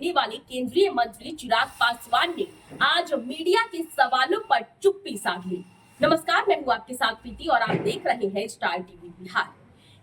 देने वाले केंद्रीय मंत्री चिराग पासवान ने आज मीडिया के सवालों पर चुप्पी साध ली। नमस्कार, मैं हूँ आपके साथ प्रीति और आप देख रहे हैं स्टार टीवी बिहार।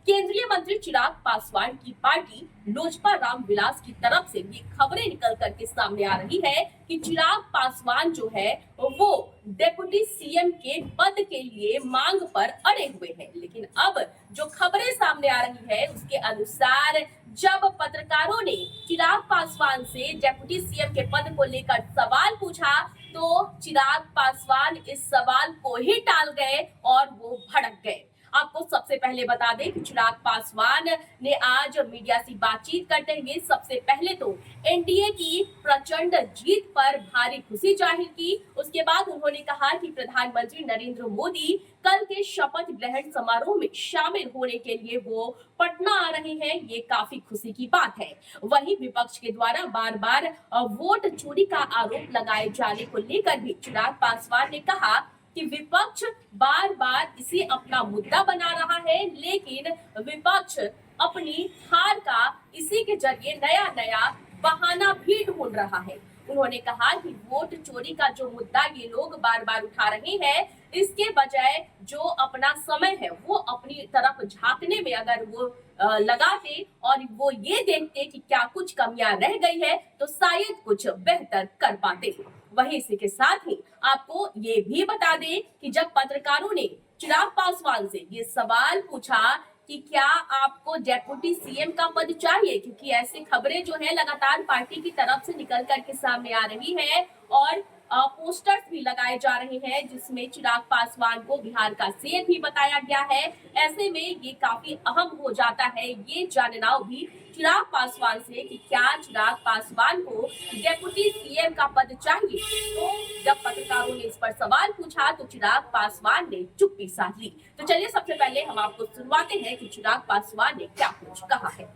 केंद्रीय मंत्री चिराग पासवान की पार्टी लोजपा रामविलास की तरफ से ये खबरें निकल करके सामने आ रही है कि चिराग पासवान जो है वो डेप्यूटी सीएम के पद के लिए मांग पर अड़े हुए हैं। लेकिन अब जो खबरें सामने आ रही है उसके अनुसार जब पत्रकारों ने चिराग पासवान से डेप्यूटी सीएम के पद को लेकर सवाल पूछा तो चिराग पासवान इस सवाल को ही टाल गए और वो भड़क गए। आपको सबसे पहले बता दें कि चिराग पासवान ने आज मीडिया से बातचीत करते हुए सबसे पहले तो एनडीए की प्रचंड जीत पर भारी खुशी जाहिर की। उसके बाद उन्होंने कहा कि प्रधानमंत्री नरेंद्र मोदी कल के शपथ ग्रहण समारोह में शामिल होने के लिए वो पटना आ रहे हैं, ये काफी खुशी की बात है। वहीं विपक्ष के द्वारा बार बार वोट चोरी का आरोप लगाए जाने को लेकर भी चिराग पासवान ने कहा कि विपक्ष बार बार इसे अपना मुद्दा बना रहा है, लेकिन विपक्ष अपनी हार का इसी के जरिए नया नया बहाना भी ढूंढ रहा है। उन्होंने कहा कि वोट चोरी का जो मुद्दा ये लोग बार बार उठा रहे हैं, इसके बजाय जो अपना समय है वो अपनी तरफ झांकने में अगर वो लगाते और वो ये देखते कि क्या कुछ कमियां रह गई है तो शायद कुछ बेहतर कर पाते। वहीं इसी के साथ ही आपको ये भी बता दें कि जब पत्रकारों ने चिराग पासवान से ये सवाल पूछा कि क्या आपको डेप्यूटी सीएम का पद चाहिए, क्योंकि ऐसी खबरें जो है लगातार पार्टी की तरफ से निकल करके सामने आ रही है और पोस्टर्स भी लगाए जा रहे हैं जिसमें चिराग पासवान को बिहार का सीएम भी बताया गया है। ऐसे में ये काफी अहम हो जाता है ये जानना भी चिराग पासवान से कि क्या चिराग पासवान को डेप्यूटी सीएम का पद चाहिए। तो जब पत्रकारों ने इस पर सवाल पूछा तो चिराग पासवान ने चुप्पी साध ली। तो चलिए सबसे पहले हम आपको सुनवाते हैं कि चिराग पासवान ने क्या कुछ कहा है।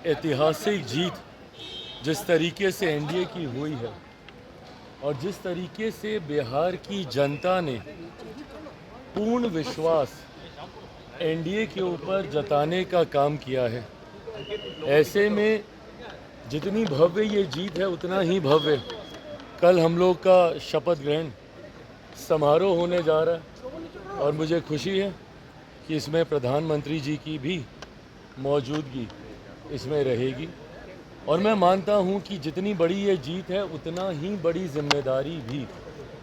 ऐतिहासिक जीत जिस तरीके से एनडीए की हुई है और जिस तरीके से बिहार की जनता ने पूर्ण विश्वास एनडीए के ऊपर जताने का काम किया है, ऐसे में जितनी भव्य ये जीत है उतना ही भव्य कल हम लोग का शपथ ग्रहण समारोह होने जा रहा है और मुझे खुशी है कि इसमें प्रधानमंत्री जी की भी मौजूदगी इसमें रहेगी। और मैं मानता हूं कि जितनी बड़ी ये जीत है उतना ही बड़ी जिम्मेदारी भी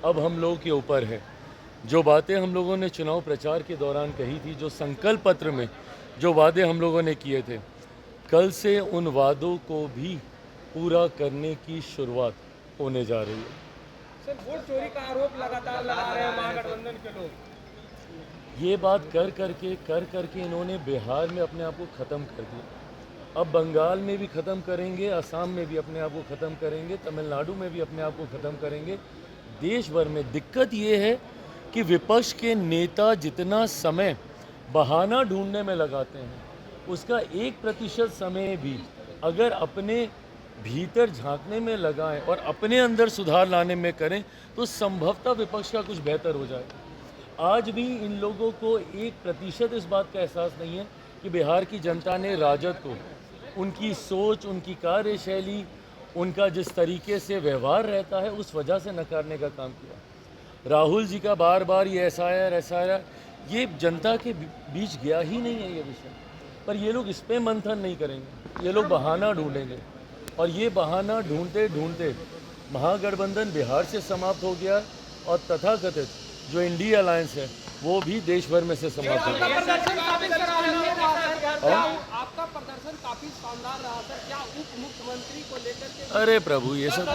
अब हम लोग के ऊपर है। जो बातें हम लोगों ने चुनाव प्रचार के दौरान कही थी, जो संकल्प पत्र में जो वादे हम लोगों ने किए थे, कल से उन वादों को भी पूरा करने की शुरुआत होने जा रही है। सर, वोट चोरी का आरोप लगातार लगा रहे हैं महागठबंधन के लोग। ये बात कर करके इन्होंने बिहार में अपने आप को ख़त्म कर दिया। अब बंगाल में भी ख़त्म करेंगे, असम में भी अपने आप को ख़त्म करेंगे, तमिलनाडु में भी अपने आप को ख़त्म करेंगे। देश भर में दिक्कत ये है कि विपक्ष के नेता जितना समय बहाना ढूंढने में लगाते हैं, उसका 1% समय भी अगर अपने भीतर झांकने में लगाएं और अपने अंदर सुधार लाने में करें तो संभवतः विपक्ष का कुछ बेहतर हो जाएगा। आज भी इन लोगों को 1% इस बात का एहसास नहीं है कि बिहार की जनता ने राजद को, उनकी सोच, उनकी कार्यशैली, उनका जिस तरीके से व्यवहार रहता है उस वजह से नकारने का काम किया। राहुल जी का बार बार ये एसआईआर ये जनता के बीच गया ही नहीं है ये विषय, पर ये लोग इस पे मंथन नहीं करेंगे, ये लोग बहाना ढूंढेंगे और ये बहाना ढूंढते ढूंढते महागठबंधन बिहार से समाप्त हो गया और तथाकथित जो इंडी अलायंस है वो भी देश भर में से समाप्त हो गया। आपका प्रदर्शन काफी शानदार रहा सर, क्या उप मुख्यमंत्री को लेकर के? अरे प्रभु, ये सब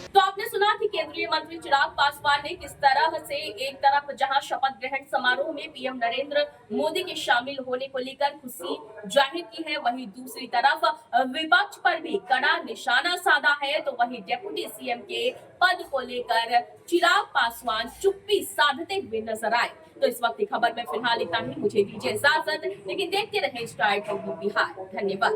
तो आपने सुना कि केंद्रीय मंत्री चिराग पासवान ने किस तरह से एक तरफ जहां शपथ ग्रहण समारोह में पीएम नरेंद्र मोदी के शामिल होने को लेकर खुशी जाहिर की है, वहीं दूसरी तरफ विपक्ष पर भी कड़ा निशाना साधा है। तो वहीं डेप्यूटी सीएम के पद को लेकर चिराग पासवान चुप्पी साधते हुए नजर आए। तो इस वक्त की खबर में फिलहाल इतना ही, मुझे दीजिए इजाजत, लेकिन देखते रहे स्टार टीवी बिहार। धन्यवाद।